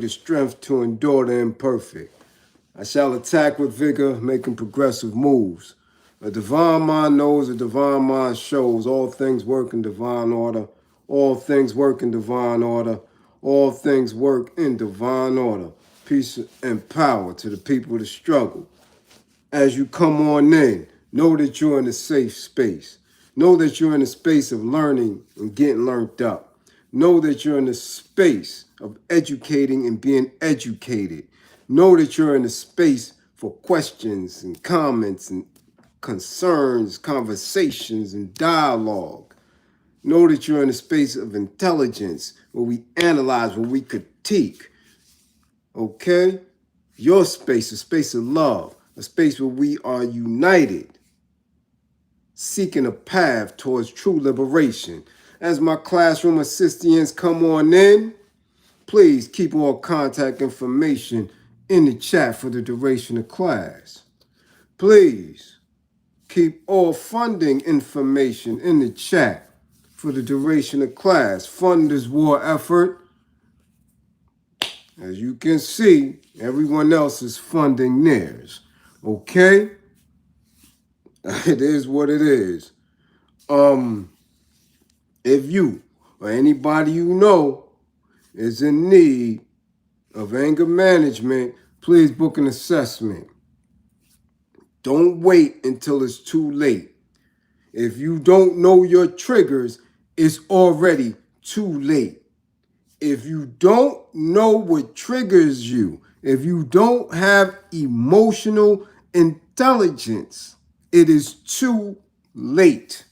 the strength to endure the imperfect. I shall attack with vigor, making progressive moves. A divine mind knows, a divine mind shows. All things work in divine order. All things work in divine order. All things work in divine order. Peace and power to the people of the struggle. As you come on in, know that you're in a safe space. Know that you're in a space of learning and getting learned up. Know that you're in a space of educating and being educated. Know that you're in a space for questions and comments and concerns, conversations, and dialogue. Know that you're in a space of intelligence where we analyze, where we critique. Okay? Your space, a space of love, a space where we are united, seeking a path towards true liberation. As my classroom assistants come on in, please keep all contact information in the chat for the duration of class. Please keep all funding information in the chat for the duration of class. Fund this war effort. As you can see, everyone else is funding theirs. Okay? It is what it is. If you or anybody you know is in need of anger management, please book an assessment. Don't wait until it's too late. If you don't know your triggers, it's already too late. If you don't know what triggers you, if you don't have emotional intelligence, it is too late.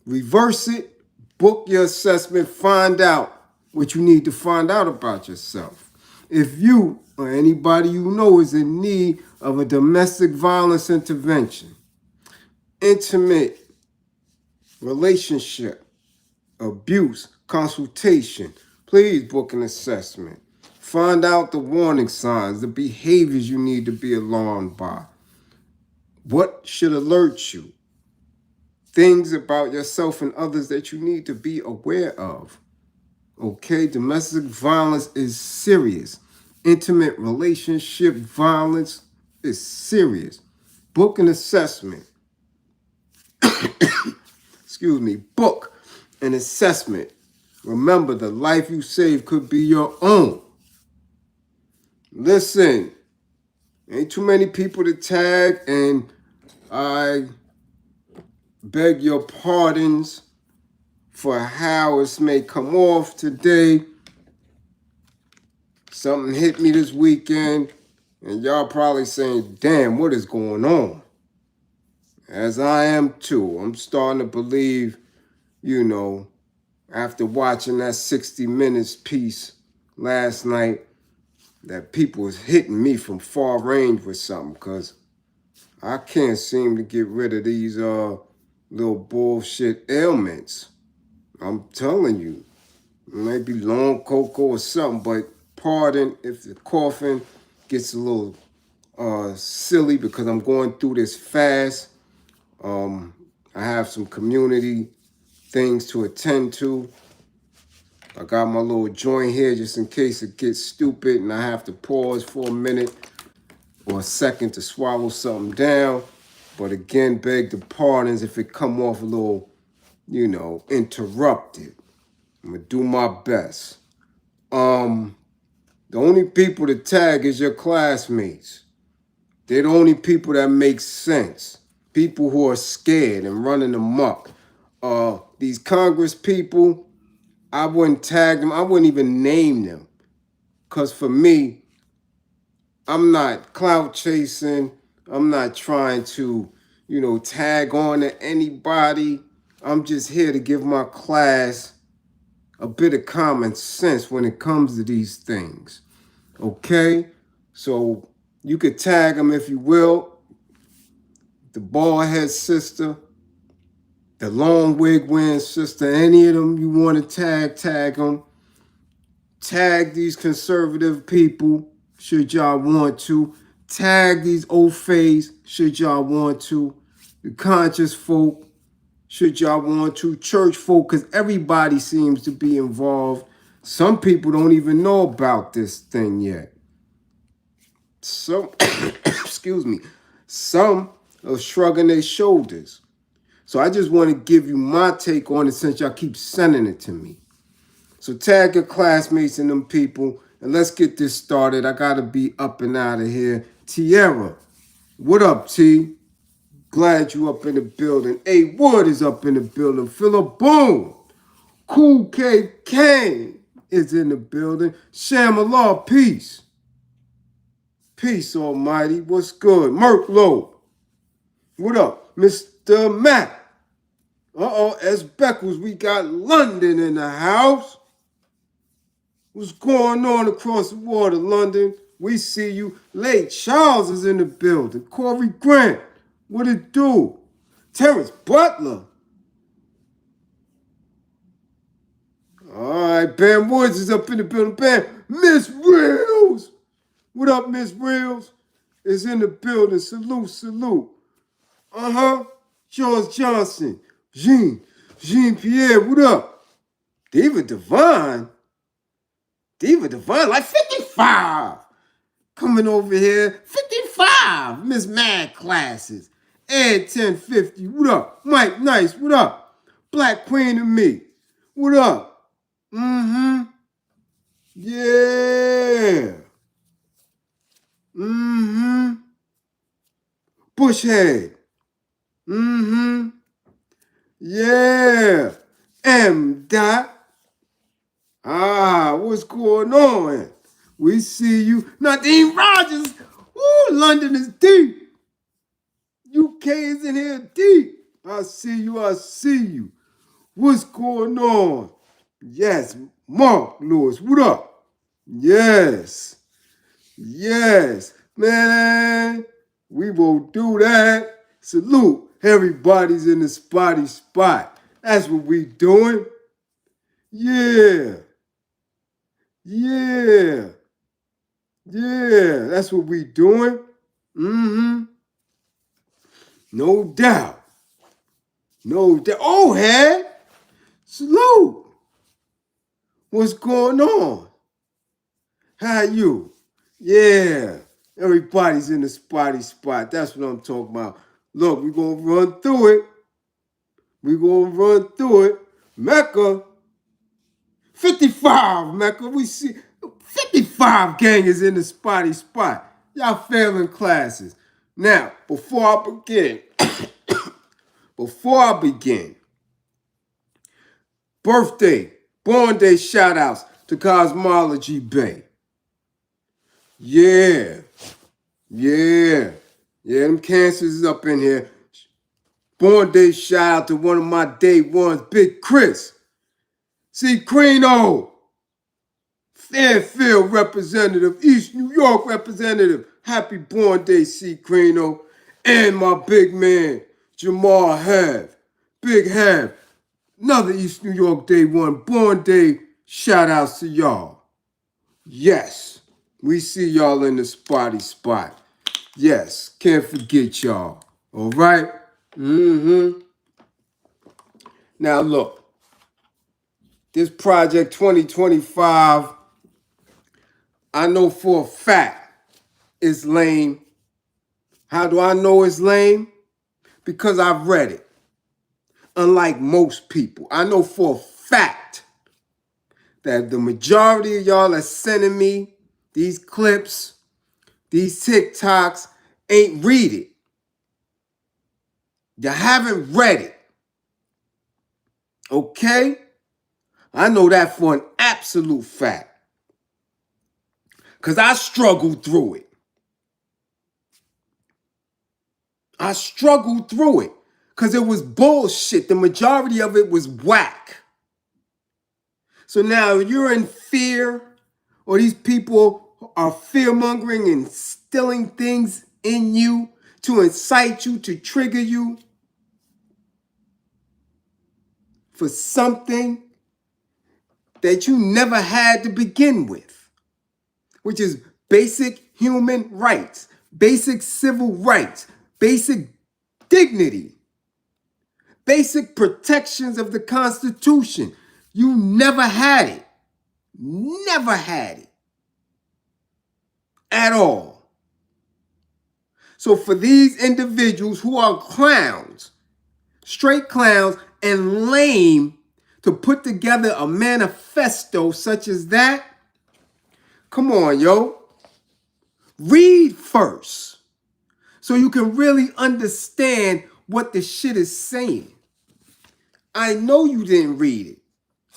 Reverse it, book your assessment, find out what you need to find out about yourself. If you or anybody you know is in need of a domestic violence intervention, intimate relationship, abuse, consultation, please book an assessment. Find out the warning signs, the behaviors you need to be alarmed by. What should alert you? Things about yourself and others that you need to be aware of. Okay, domestic violence is serious. Intimate relationship violence is serious. Book an assessment. Excuse me, book an assessment. Remember, the life you save could be your own. Listen, ain't too many people to tag, and I beg your pardons for how it may come off today. Something hit me this weekend, and y'all probably saying, damn, what is going on? As I am too. I'm starting to believe, after watching that 60 Minutes piece last night, that people was hitting me from far range with something, because I can't seem to get rid of these little bullshit ailments. I'm telling you, it might be long cocoa or something, but pardon if the coughing gets a little silly, because I'm going through this fast. I have some community things to attend to. I got my little joint here just in case it gets stupid and I have to pause for a minute or a second to swallow something down. But again, beg the pardons if it come off a little, interrupted. I'm going to do my best. The only people to tag is your classmates. They're the only people that make sense. People who are scared and running amok. These Congress people, I wouldn't tag them. I wouldn't even name them. Because for me, I'm not clout chasing. I'm not trying to, tag on to anybody. I'm just here to give my class a bit of common sense when it comes to these things. Okay? So you could tag them if you will. The bald head sister, the long wig wearing sister, any of them you want to tag them. Tag these conservative people, should y'all want to. Tag these old fays, should y'all want to. The conscious folk, should y'all want to. Church folk, because everybody seems to be involved. Some people don't even know about this thing yet. Some, excuse me, some are shrugging their shoulders. So I just want to give you my take on it since y'all keep sending it to me. So tag your classmates and them people, and let's get this started. I gotta be up and out of here. Tierra, what up, T? Glad you up in the building. A Wood is up in the building. Philip Boone. Cool K Kane is in the building. Sham-Allah, peace. Peace, almighty. What's good? Merk Low. What up? Mr. Matt. Uh-oh, S. Beckles, we got London in the house. What's going on across the water, London? We see you. Late Charles is in the building. Corey Grant. What it do? Terrence Butler. All right, Bam Woods is up in the building. Bam, Miss Reels. What up, Miss Reels? Is in the building. Salute, salute. Uh-huh. George Johnson. Jean-Pierre, what up? Diva Divine, like 55. Coming over here, 55. Miss Mad Classes. Ed 1050, what up? Mike Nice, what up? Black Queen and me, what up? Mm-hmm. Yeah. Mm-hmm. Bushhead. Mm-hmm. Yeah. M. Dot. Ah, what's going on? We see you. Nadine Rogers. Woo, London is deep. UK is in here deep. I see you. I see you. What's going on? Yes, Mark Lewis. What up? Yes. Yes. Man, we will do that. Salute. Everybody's in the spotty spot. That's what we doing. Yeah. Yeah. Yeah. That's what we doing. Mm-hmm. No doubt. No doubt. Oh, hey. Salute. What's going on? How you? Yeah. Everybody's in the spotty spot. That's what I'm talking about. Look, we're going to run through it. We're going to run through it. Mecca. 55, Mecca. We see 55 gang is in the spotty spot. Y'all failing classes. Now, before I begin, birthday, born day shout outs to Cosmology Bay. Yeah. Them cancers is up in here. Born day shout out to one of my day ones, Big Chris. C. Crino. Fairfield representative, East New York representative. Happy born day, C. Crino. And my big man, Jamal Have. Big Have. Another East New York day one. Born day shout outs to y'all. Yes, we see y'all in the spotty spot. Yes, can't forget y'all. All right? Mm-hmm. Now look, this project 2025, I know for a fact it's lame. How do I know it's lame? Because I've read it. Unlike most people, I know for a fact that the majority of y'all are sending me these clips, these TikToks, ain't read it. You haven't read it. Okay? I know that for an absolute fact. Because I struggled through it. I struggled through it. Because it was bullshit. The majority of it was whack. So now you're in fear, or these people are fear-mongering and instilling things in you to incite you, to trigger you for something that you never had to begin with, which is basic human rights, basic civil rights, basic dignity, basic protections of the Constitution. You never had it. Never had it at all. So for these individuals who are clowns, straight clowns, and lame to put together a manifesto such as that, come on, yo. Read first so you can really understand what the shit is saying. I know you didn't read it.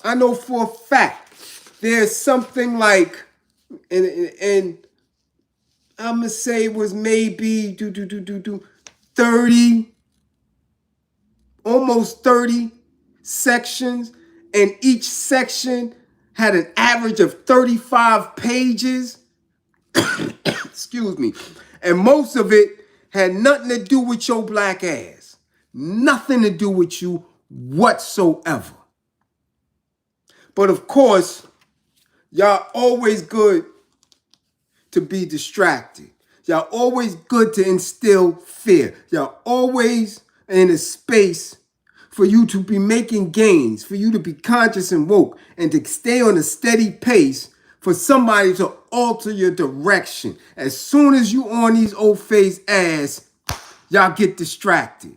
I know for a fact there's something like, and I'm going to say it was maybe 30, almost 30 sections, and each section had an average of 35 pages. Excuse me. And most of it had nothing to do with your black ass. Nothing to do with you whatsoever. But of course, y'all always good to be distracted. Y'all always good to instill fear. Y'all always in a space for you to be making gains, for you to be conscious and woke, and to stay on a steady pace for somebody to alter your direction. As soon as you on these old face ass, y'all get distracted.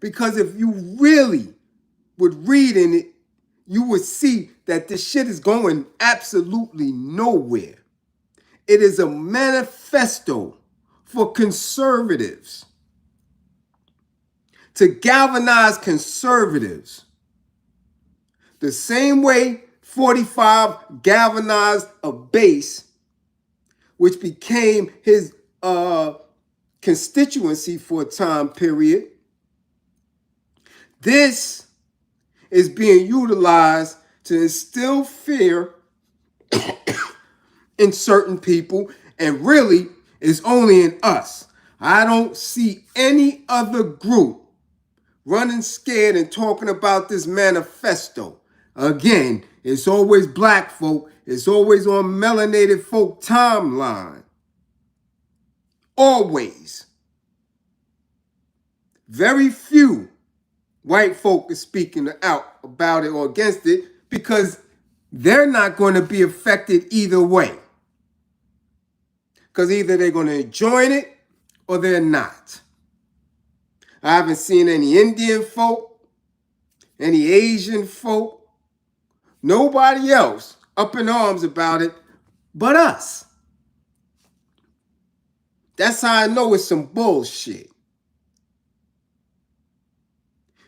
Because if you really would read in it, you would see that this shit is going absolutely nowhere. It is a manifesto for conservatives to galvanize conservatives. The same way 45 galvanized a base, which became his constituency for a time period. This is being utilized to instill fear in certain people, and really is only in us. I don't see any other group running scared and talking about this manifesto. Again, it's always black folk. It's always on melanated folk timeline. Always. Very few white folk are speaking out about it or against it because they're not going to be affected either way. Because either they're going to join it or they're not. I haven't seen any Indian folk, any Asian folk, nobody else up in arms about it but us. That's how I know it's some bullshit.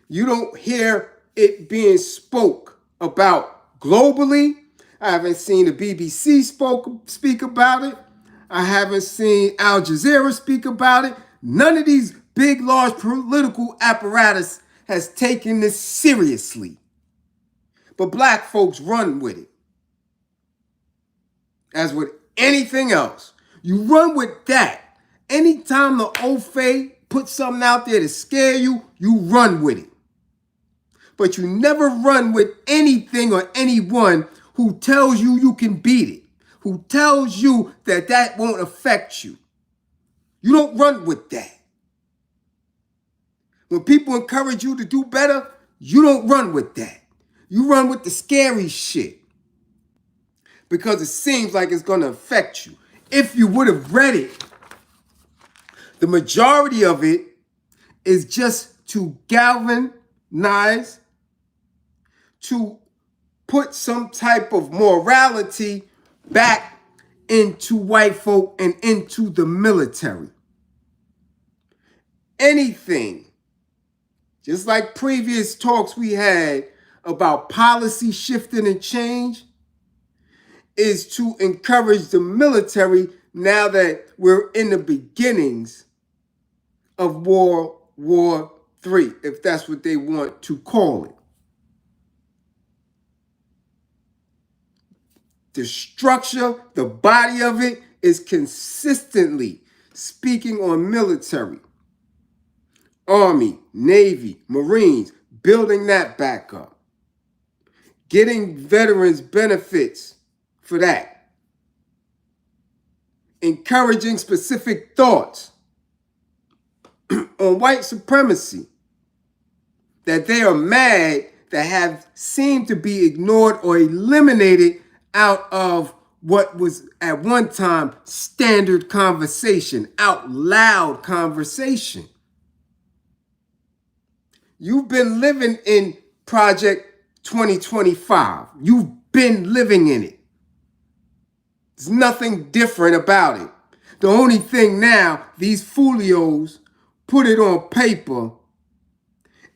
You don't hear it being spoke about globally. I haven't seen the BBC speak about it. I haven't seen Al Jazeera speak about it. None of these big, large political apparatus has taken this seriously. But black folks run with it. As with anything else, you run with that. Anytime the Ofe puts something out there to scare you, you run with it. But you never run with anything or anyone who tells you you can beat it, who tells you that that won't affect you. You don't run with that. When people encourage you to do better, you don't run with that. You run with the scary shit because it seems like it's going to affect you. If you would have read it, the majority of it is just to galvanize, to put some type of morality back into white folk and into the military. Anything, just like previous talks we had about policy shifting and change, is to encourage the military now that we're in the beginnings of World War III, if that's what they want to call it. The structure, the body of it is consistently speaking on military, Army, Navy, Marines, building that back up, getting veterans benefits for that, encouraging specific thoughts on white supremacy, that they are mad that have seemed to be ignored or eliminated out of what was at one time standard conversation, out loud conversation. You've been living in Project 2025. You've been living in it. There's nothing different about it. The only thing now, these folios put it on paper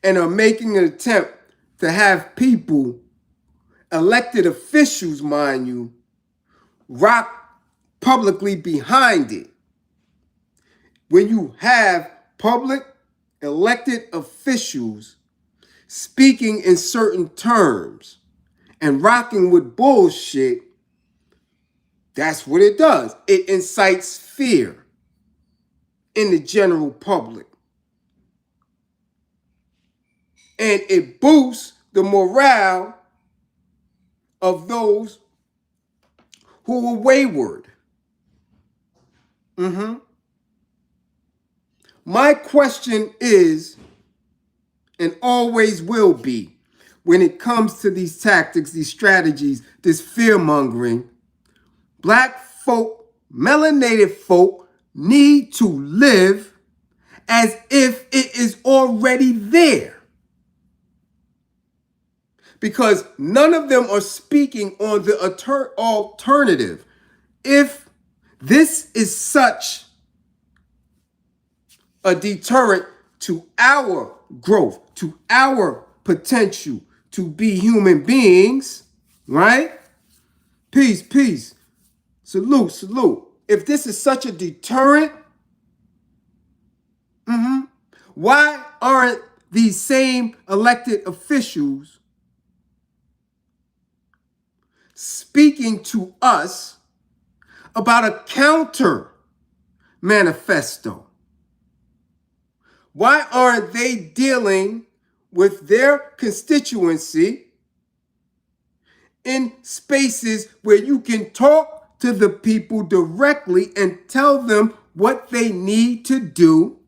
and are making an attempt to have people, elected officials, mind you, rock publicly behind it. When you have public elected officials speaking in certain terms and rocking with bullshit, that's what it does. It incites fear in the general public. And it boosts the morale of those who are wayward. My question is, and always will be, when it comes to these tactics, these strategies, this fear-mongering, black folk, melanated folk need to live as if it is already there. Because none of them are speaking on the alternative. If this is such a deterrent to our growth, to our potential to be human beings, right? Peace, peace. Salute, salute. If this is such a deterrent, why aren't these same elected officials speaking to us about a counter manifesto? Why aren't they dealing with their constituency in spaces where you can talk to the people directly and tell them what they need to do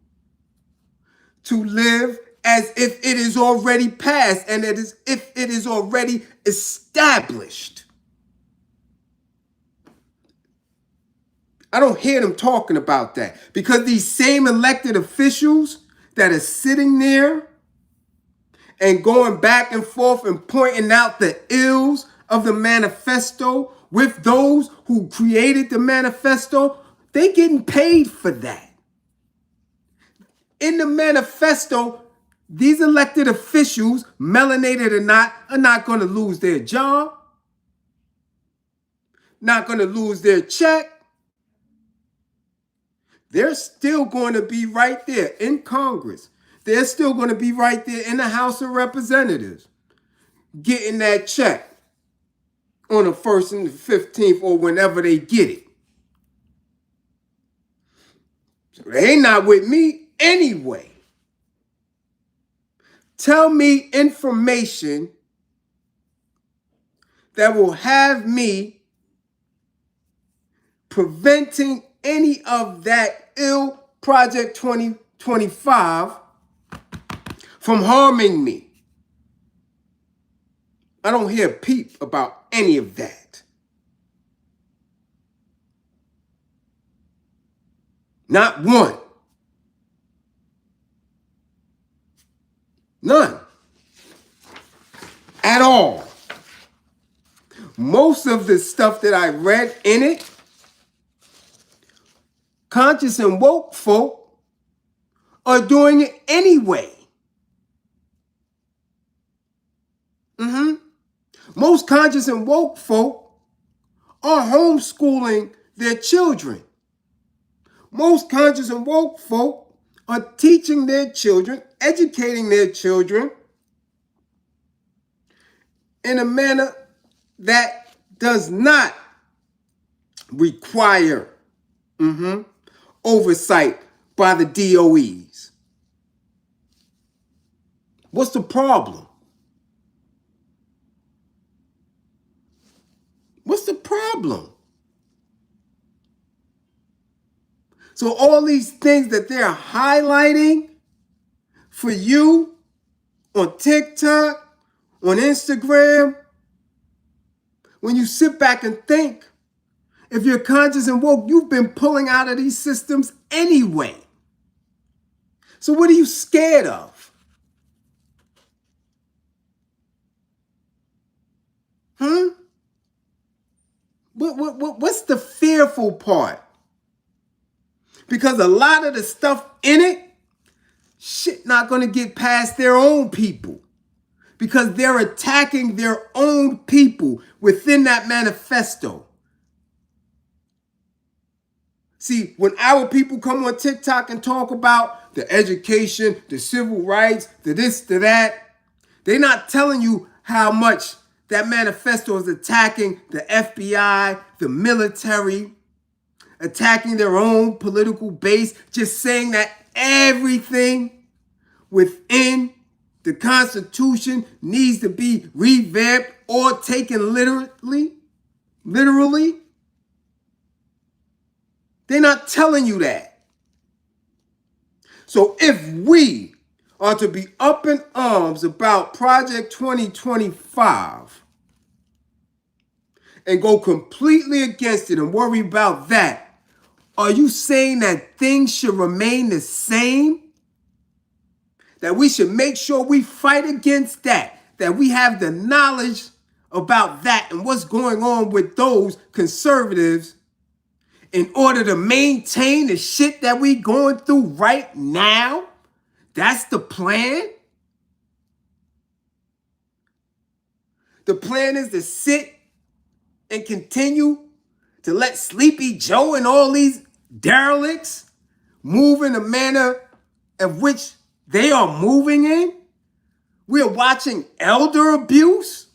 to live as if it is already passed and as if it is already established? I don't hear them talking about that, because these same elected officials that are sitting there and going back and forth and pointing out the ills of the manifesto with those who created the manifesto, they getting paid for that. In the manifesto, these elected officials, melanated or not, are not going to lose their job, not going to lose their check. They're still going to be right there in Congress. They're still going to be right there in the House of Representatives, getting that check on the 1st and the 15th or whenever they get it. So they not with me anyway. Tell me information that will have me preventing any of that ill Project 2025 from harming me. I don't hear a peep about any of that. Not one. None. At all. Most of the stuff that I read in it, conscious and woke folk are doing it anyway. Most conscious and woke folk are homeschooling their children. Most conscious and woke folk are teaching their children, educating their children in a manner that does not require oversight by the DOEs. What's the problem? What's the problem? So all these things that they're highlighting for you on TikTok, on Instagram, when you sit back and think, if you're conscious and woke, you've been pulling out of these systems anyway. So what are you scared of? What's the fearful part? Because a lot of the stuff in it, shit not going to get past their own people. Because they're attacking their own people within that manifesto. See, when our people come on TikTok and talk about the education, the civil rights, the this, the that, they're not telling you how much that manifesto is attacking the FBI, the military, attacking their own political base, just saying that everything within the Constitution needs to be revamped or taken literally. They're not telling you that. So if we are to be up in arms about Project 2025 and go completely against it and worry about that, are you saying that things should remain the same? That we should make sure we fight against that we have the knowledge about that and what's going on with those conservatives in order to maintain the shit that we going through right now? That's the plan? The plan is to sit and continue to let Sleepy Joe and all these derelicts move in the manner of which they are moving in? We're watching elder abuse,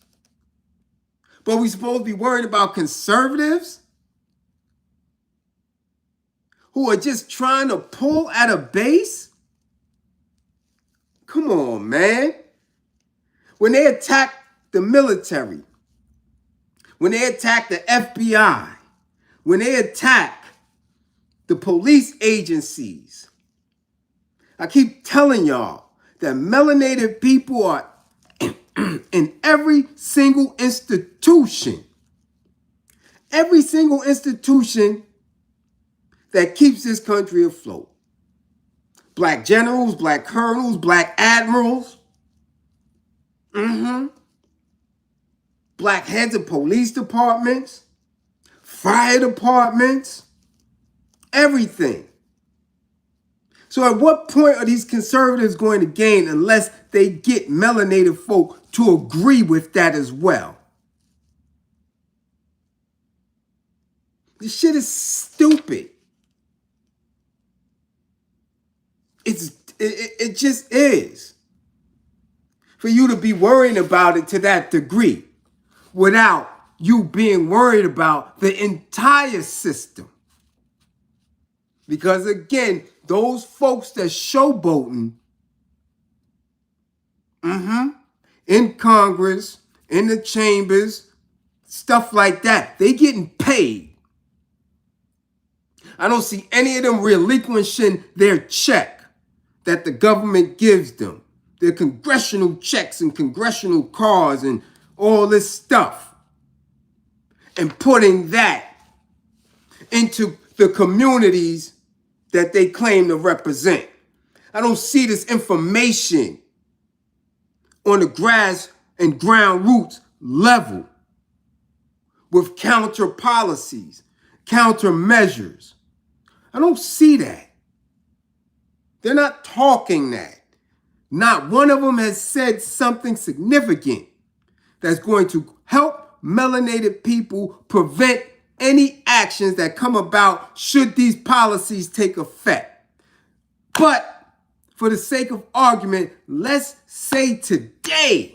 but we're supposed to be worried about conservatives who are just trying to pull at a base? Come on, man. When they attack the military, when they attack the FBI, when they attack the police agencies, I keep telling y'all that melanated people are in every single institution. Every single institution that keeps this country afloat. Black generals, black colonels, black admirals. Black heads of police departments, fire departments, everything. So at what point are these conservatives going to gain unless they get melanated folk to agree with that as well? This shit is stupid. It just is. For you to be worrying about it to that degree without you being worried about the entire system. Because again, those folks that showboating in Congress, in the chambers, stuff like that, they getting paid. I don't see any of them relinquishing their check that the government gives them. Their congressional checks and congressional cars and all this stuff. And putting that into the communities that they claim to represent. I don't see this information on the grass and ground roots level with counter policies, counter measures. I don't see that. They're not talking that. Not one of them has said something significant that's going to help melanated people prevent any actions that come about should these policies take effect. But for the sake of argument, let's say today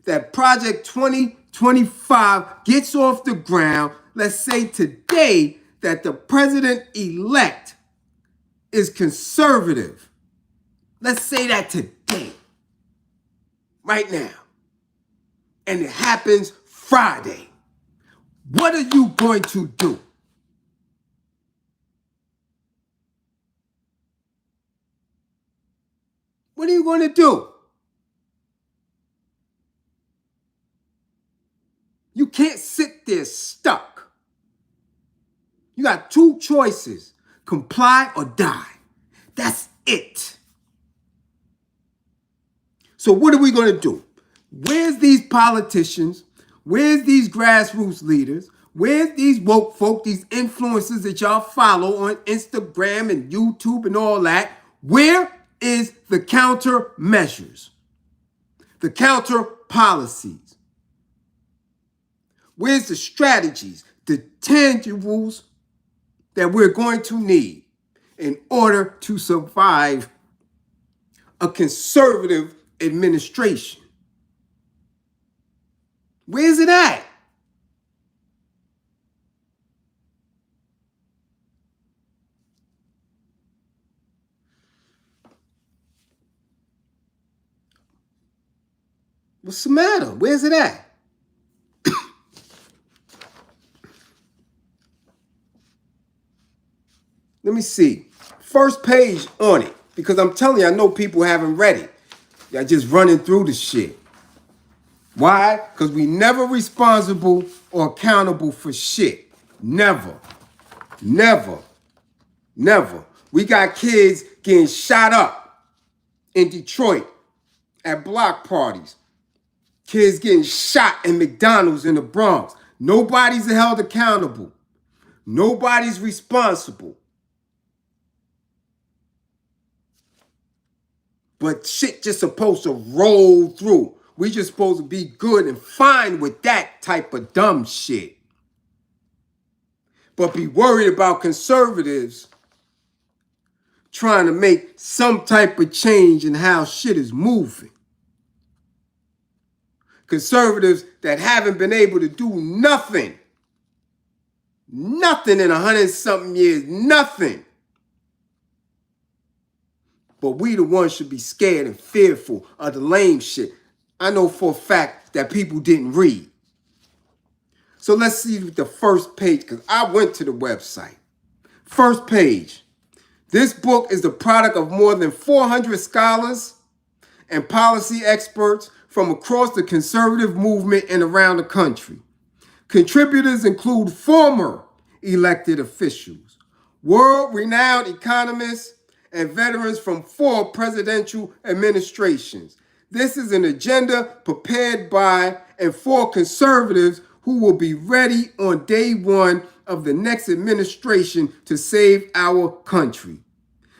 that Project 2025 gets off the ground. Let's say today that the president-elect is conservative. Let's say that today, right now. And it happens Friday. What are you going to do? What are you going to do? You can't sit there stuck. You got two choices: comply or die. That's it. So what are we going to do? Where's these politicians? Where's these grassroots leaders? Where's these woke folk, these influencers that y'all follow on Instagram and YouTube and all that? Where is the countermeasures? The counter policies? Where's the strategies, the tangibles that we're going to need in order to survive a conservative administration? Where's it at? What's the matter? Where's it at? Let me see. First page on it. Because I'm telling you, I know people haven't read it. Y'all just running through the shit. Why? Because we never responsible or accountable for shit. Never. Never. Never. We got kids getting shot up in Detroit at block parties. Kids getting shot in McDonald's in the Bronx. Nobody's held accountable. Nobody's responsible. But shit just supposed to roll through. We just supposed to be good and fine with that type of dumb shit. But be worried about conservatives trying to make some type of change in how shit is moving. Conservatives that haven't been able to do nothing. Nothing in 100-something years. Nothing. But we the ones should be scared and fearful of the lame shit. I know for a fact that people didn't read. So let's see the first page, because I went to the website. First page. This book is the product of more than 400 scholars and policy experts from across the conservative movement and around the country. Contributors include former elected officials, world-renowned economists, and veterans from 4 presidential administrations. This is an agenda prepared by and for conservatives who will be ready on day one of the next administration to save our country.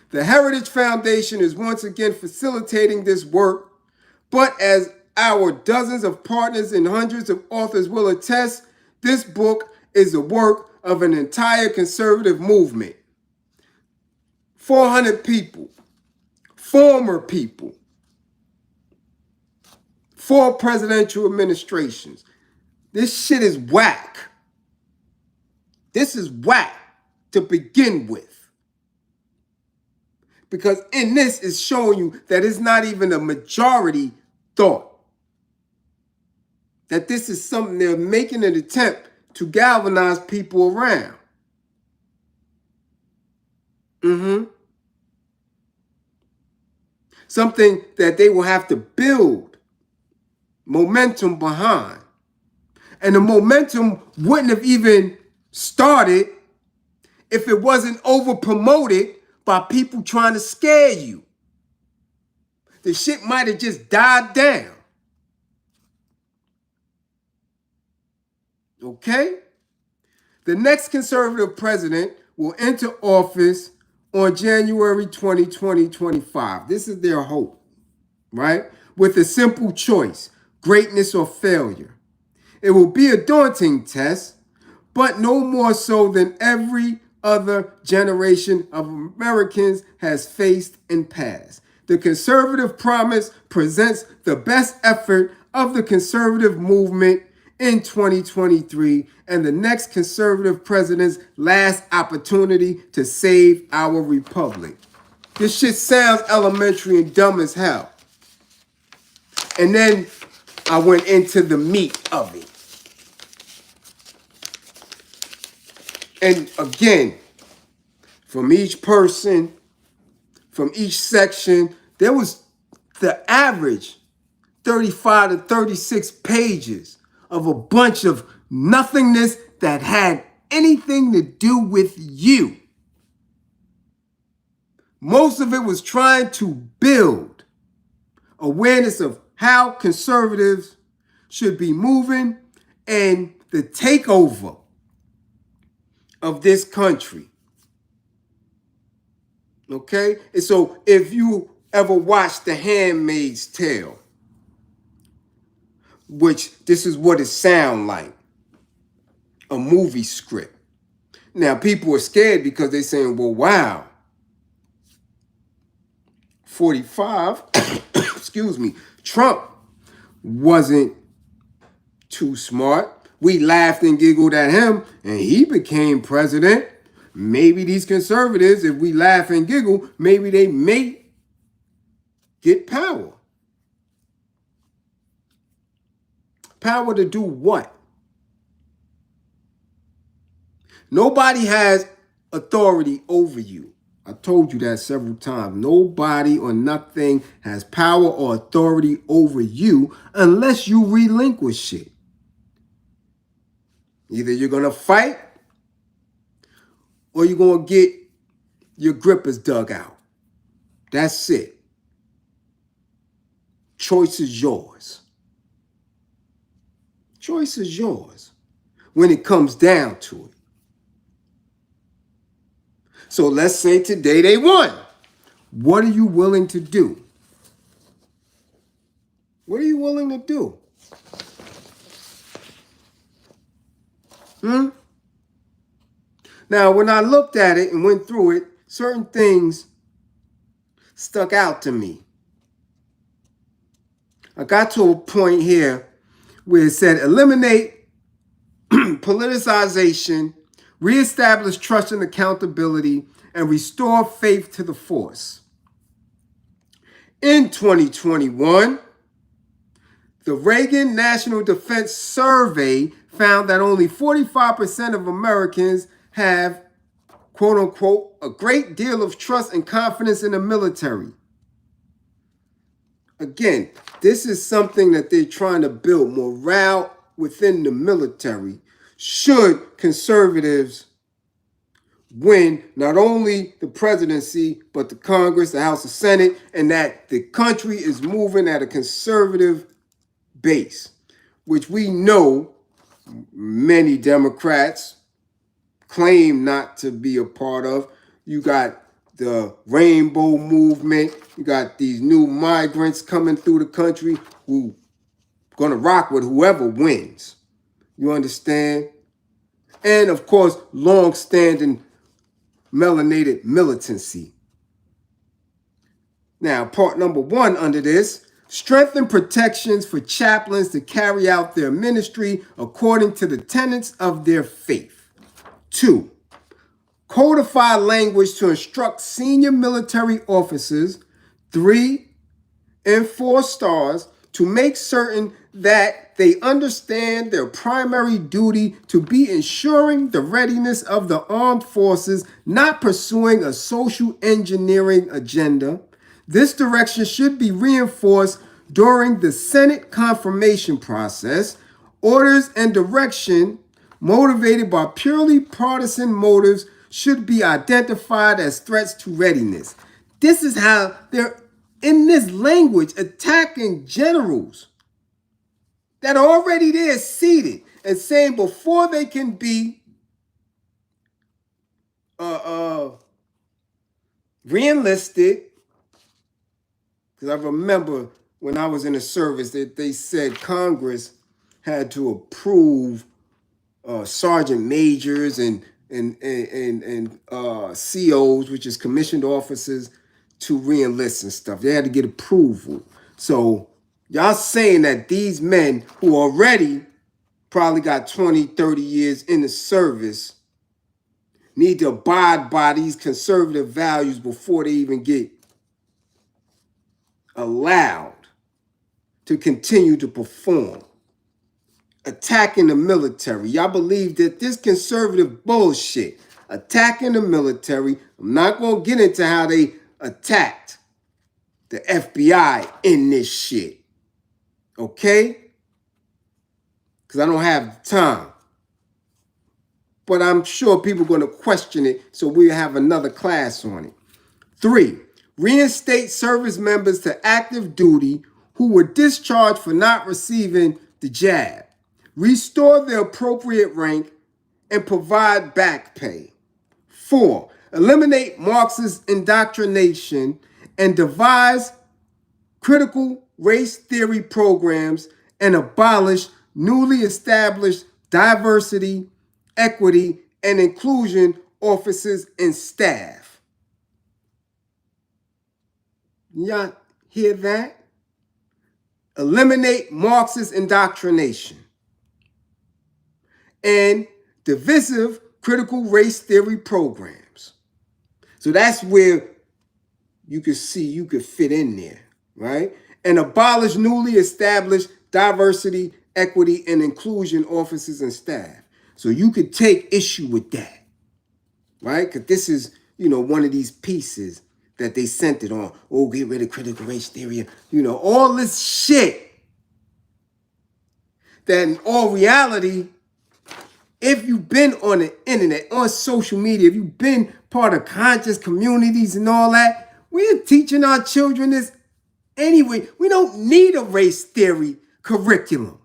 The Heritage Foundation is once again facilitating this work, but as our dozens of partners and hundreds of authors will attest, this book is the work of an entire conservative movement. 400 people, former people, 4 presidential administrations. This shit is whack. This is whack to begin with. Because in this is showing you that it's not even a majority thought. That this is something they're making an attempt to galvanize people around. Something that they will have to build momentum behind. And the momentum wouldn't have even started if it wasn't over promoted by people trying to scare you. The shit might have just died down. Okay? The next conservative president will enter office on January 2025. This is their hope, right? With a simple choice, greatness or failure. It will be a daunting test, but no more so than every other generation of Americans has faced and passed. The conservative promise presents the best effort of the conservative movement in 2023 and the next conservative president's last opportunity to save our republic. This shit sounds elementary and dumb as hell. And then I went into the meat of it. And again, from each person, from each section, there was the average 35 to 36 pages of a bunch of nothingness that had anything to do with you. Most of it was trying to build awareness of how conservatives should be moving and the takeover of this country. Okay? And so if you ever watched The Handmaid's Tale, which this is what it sounds like, a movie script. Now, people are scared because they're saying, well, wow, 45, excuse me, Trump wasn't too smart. We laughed and giggled at him, and he became president. Maybe these conservatives, if we laugh and giggle, maybe they may get power. Power to do what? Nobody has authority over you. I told you that several times. Nobody or nothing has power or authority over you unless you relinquish it. Either you're going to fight or you're going to get your grippers dug out. That's it. Choice is yours. Choice is yours when it comes down to it. So let's say today they won. What are you willing to do? What are you willing to do? Now, when I looked at it and went through it, certain things stuck out to me. I got to a point here where it said eliminate politicization, reestablish trust and accountability, and restore faith to the force. In 2021, the Reagan National Defense Survey found that only 45% of Americans have, quote unquote, a great deal of trust and confidence in the military. Again, this is something that they're trying to build morale within the military. Should conservatives win not only the presidency, but the Congress, the House, the Senate, and that the country is moving at a conservative base, which we know many Democrats claim not to be a part of. You got the rainbow movement. You got these new migrants coming through the country who gonna rock with whoever wins. You understand? And of course, long-standing melanated militancy. Now, part number 1 under this, strengthen protections for chaplains to carry out their ministry according to the tenets of their faith. 2, codify language to instruct senior military officers. 3 and 4 stars, to make certain that they understand their primary duty to be ensuring the readiness of the armed forces, not pursuing a social engineering agenda. This direction should be reinforced during the Senate confirmation process. Orders and direction motivated by purely partisan motives should be identified as threats to readiness. This is how they're, in this language, attacking generals that are already there seated and saying before they can be re-enlisted, because I remember when I was in the service that they said Congress had to approve sergeant majors and COs, which is commissioned officers, to re-enlist and stuff. They had to get approval. So y'all saying that these men who already probably got 20, 30 years in the service need to abide by these conservative values before they even get allowed to continue to perform. Attacking the military. Y'all believe that this conservative bullshit, attacking the military. I'm not going to get into how they attacked the FBI in this shit. Okay? because I don't have time. But I'm sure people are going to question it, so we'll have another class on it. 3, reinstate service members to active duty who were discharged for not receiving the jab. Restore the appropriate rank and provide back pay. 4, eliminate Marxist indoctrination and devise critical race theory programs and abolish newly established diversity, equity, and inclusion offices and staff. Y'all hear that? Eliminate Marxist indoctrination and divisive critical race theory programs. So that's where you could see you could fit in there, right? And abolish newly established diversity, equity, and inclusion offices and staff. So you could take issue with that, right? Because this is, one of these pieces that they sent it on. Oh, get rid of critical race theory. All this shit that in all reality, if you've been on the internet, on social media, if you've been part of conscious communities and all that, we're teaching our children this anyway. We don't need a race theory curriculum,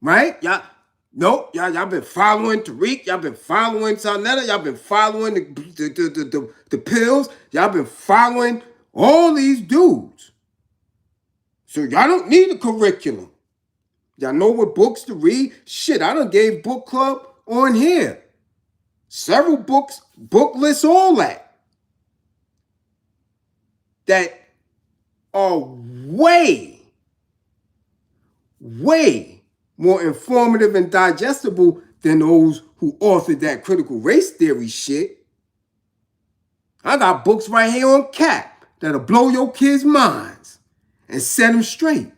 right? Y'all been following Tariq, y'all been following Sarnetta, y'all been following the pills, y'all been following all these dudes. So y'all don't need a curriculum. Y'all know what books to read. Shit, I done gave book club on here. Several books, book lists, all that. That are way more informative and digestible than those who authored that critical race theory shit. I got books right here on cap that'll blow your kids' minds and set them straight.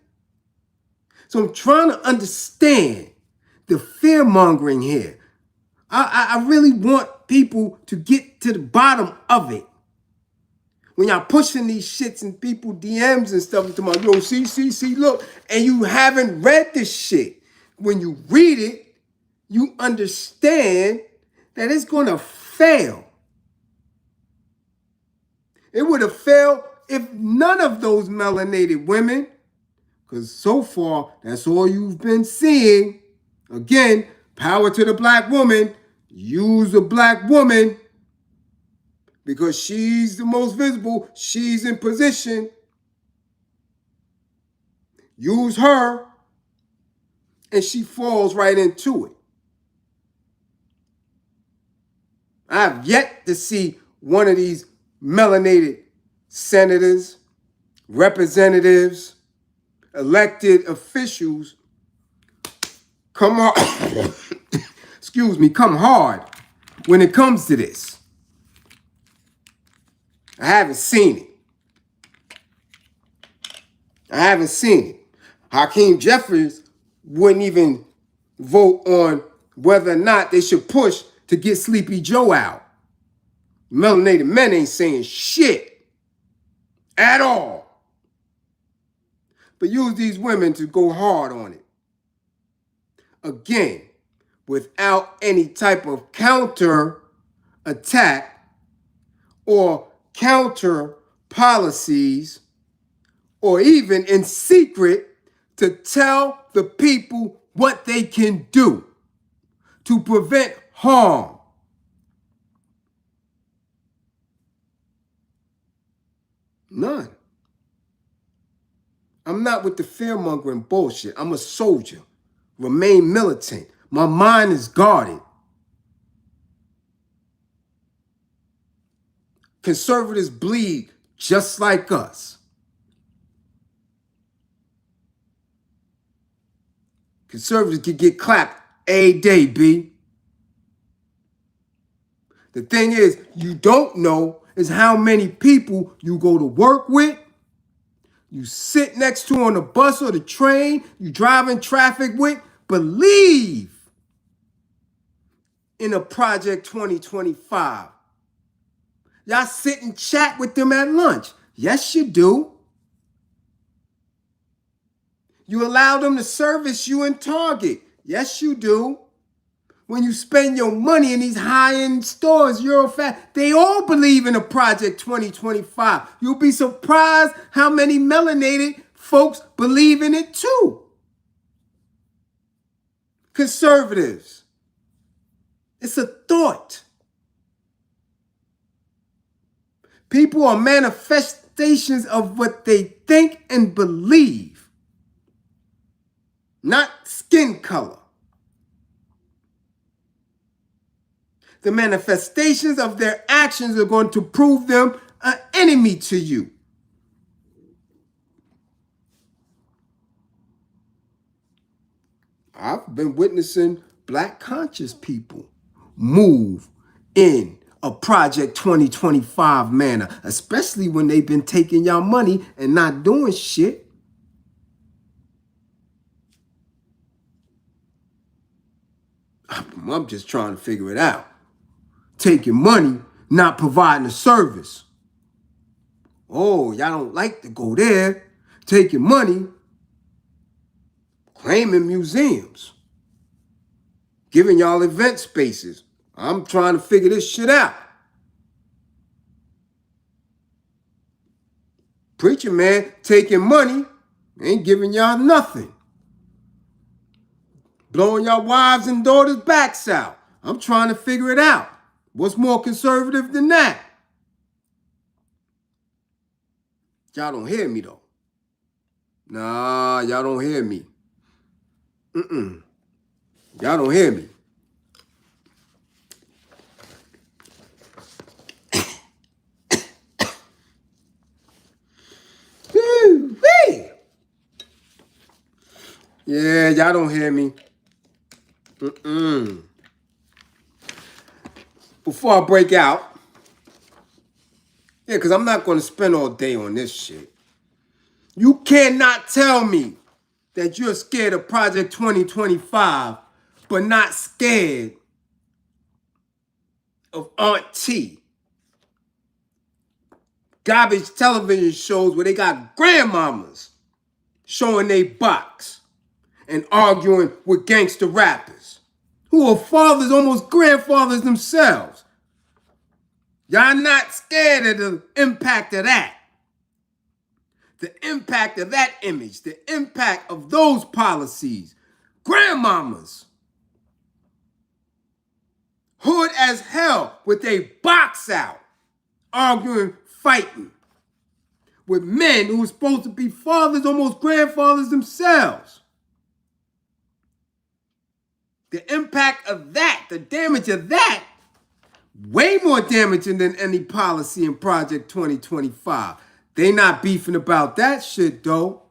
So I'm trying to understand the fear-mongering here. I really want people to get to the bottom of it. When y'all pushing these shits in people DMs and stuff, and tomorrow, see, look, and you haven't read this shit. When you read it, you understand that it's gonna fail. It would have failed if none of those melanated women, because so far, that's all you've been seeing. Again, power to the black woman. Use the black woman because she's the most visible. She's in position. Use her, and she falls right into it. I have yet to see one of these melanated senators, representatives, elected officials come hard. Come hard when it comes to this. I haven't seen it. Hakeem Jeffries wouldn't even vote on whether or not they should push to get Sleepy Joe out. Melanated men ain't saying shit at all. But use these women to go hard on it. Again, without any type of counter attack or counter policies, or even in secret to tell the people what they can do to prevent harm. None. I'm not with the fear-mongering bullshit. I'm a soldier. Remain militant. My mind is guarded. Conservatives bleed just like us. Conservatives can get clapped a day, B. The thing is, you don't know is how many people you go to work with, you sit next to on the bus or the train, you drive in traffic with, believe in a Project 2025. Y'all sit and chat with them at lunch. Yes, you do. You allow them to service you in Target. Yes, you do. When you spend your money in these high-end stores, Eurofast, they all believe in a Project 2025. You'll be surprised how many melanated folks believe in it too. Conservatives. It's a thought. People are manifestations of what they think and believe, not skin color. The manifestations of their actions are going to prove them an enemy to you. I've been witnessing black conscious people move in a Project 2025 manner, especially when they've been taking y'all money and not doing shit. I'm just trying to figure it out. Taking money, not providing a service. Oh, y'all don't like to go there. Taking money, claiming museums, giving y'all event spaces. I'm trying to figure this shit out. Preacher man taking money, ain't giving y'all nothing. Blowing y'all wives and daughters' backs out. I'm trying to figure it out. What's more conservative than that? Y'all don't hear me though. Nah, y'all don't hear me. Y'all don't hear me. Yeah, y'all don't hear me. Before I break out, because I'm not going to spend all day on this shit. You cannot tell me that you're scared of Project 2025, but not scared of Aunt T. Garbage television shows where they got grandmamas showing they box and arguing with gangster rappers who are fathers, almost grandfathers themselves. Y'all not scared of the impact of that. The impact of that image, the impact of those policies. Grandmamas, hood as hell with a box out, arguing, fighting with men who are supposed to be fathers, almost grandfathers themselves. The impact of that, the damage of that, way more damaging than any policy in Project 2025. They not beefing about that shit though.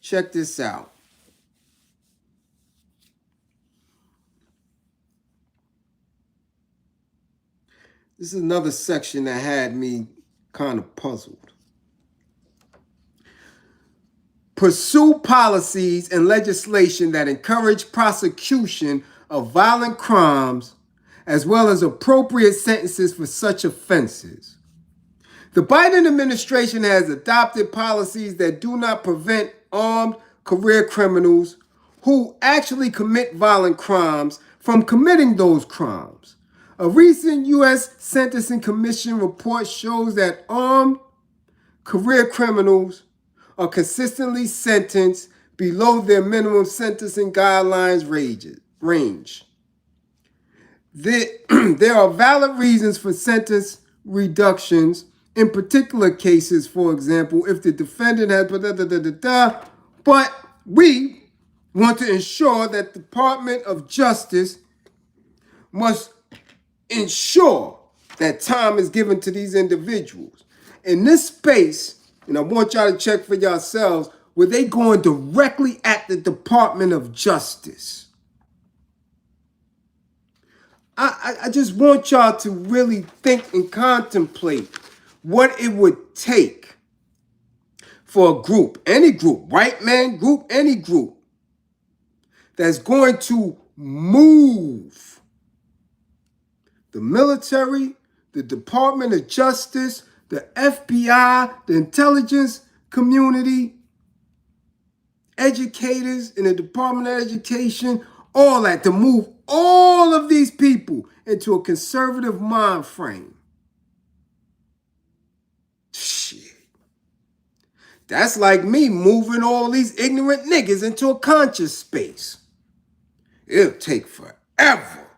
Check this out. This is another section that had me kind of puzzled. Pursue policies and legislation that encourage prosecution of violent crimes as well as appropriate sentences for such offenses. The Biden administration has adopted policies that do not prevent armed career criminals who actually commit violent crimes from committing those crimes. A recent U.S. Sentencing Commission report shows that armed career criminals are consistently sentenced below their minimum sentencing guidelines range. There are valid reasons for sentence reductions in particular cases, for example, if the defendant has but we want to ensure that the Department of Justice must ensure that time is given to these individuals. In this space, and I want y'all to check for yourselves, were they going directly at the Department of Justice? I just want y'all to really think and contemplate what it would take for a group, any group, white man group, any group, that's going to move the military, the Department of Justice, the FBI, the intelligence community, educators in the Department of Education, all that, to move all of these people into a conservative mind frame. Shit. That's like me moving all these ignorant niggas into a conscious space. It'll take forever.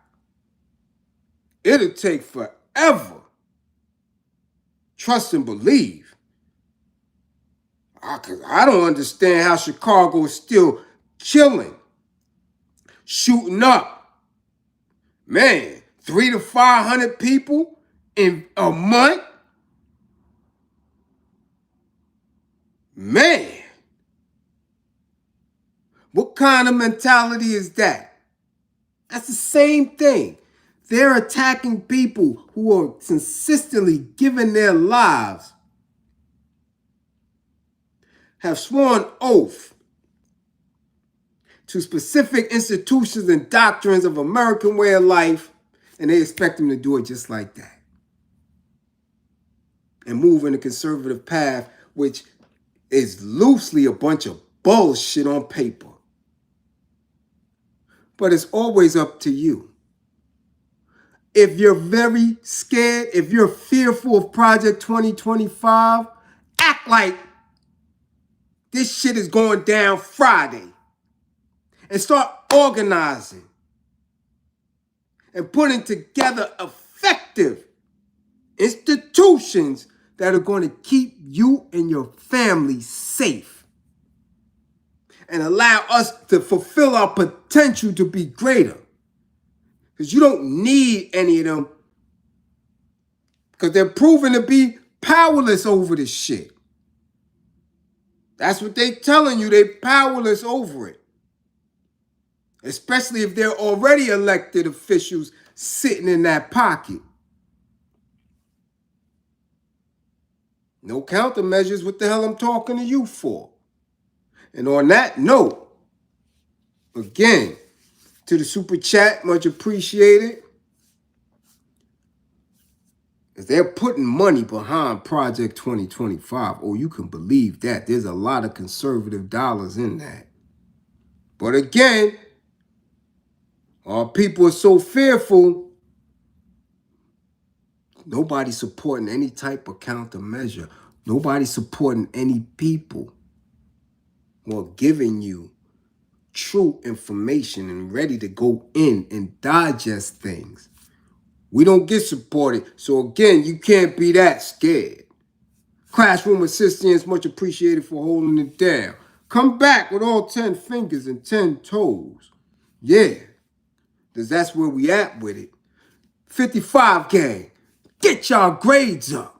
It'll take forever. Trust and believe. I don't understand how Chicago is still chilling, shooting up. Man, 300 to 500 people in a month? Man, what kind of mentality is that? That's the same thing. They're attacking people who are consistently giving their lives, have sworn oath to specific institutions and doctrines of American way of life, and they expect them to do it just like that. And move in a conservative path, which is loosely a bunch of bullshit on paper. But it's always up to you. If you're very scared, if you're fearful of Project 2025, act like this shit is going down Friday. And start organizing and putting together effective institutions that are going to keep you and your family safe and allow us to fulfill our potential to be greater. Because you don't need any of them, because they're proven to be powerless over this shit. That's what they telling you. They're powerless over it. Especially if they're already elected officials sitting in that pocket. No countermeasures. What the hell I'm talking to you for? And on that note, again, to the super chat, much appreciated. Because they're putting money behind Project 2025. Oh, you can believe that. There's a lot of conservative dollars in that. But again, our people are so fearful, nobody's supporting any type of countermeasure. Nobody's supporting any people who are giving you true information and ready to go in and digest things. We don't get supported. So again, you can't be that scared. Classroom assistants, much appreciated for holding it down. Come back with all 10 fingers and 10 toes. Yeah. Because that's where we at with it. 55 gang, get y'all grades up.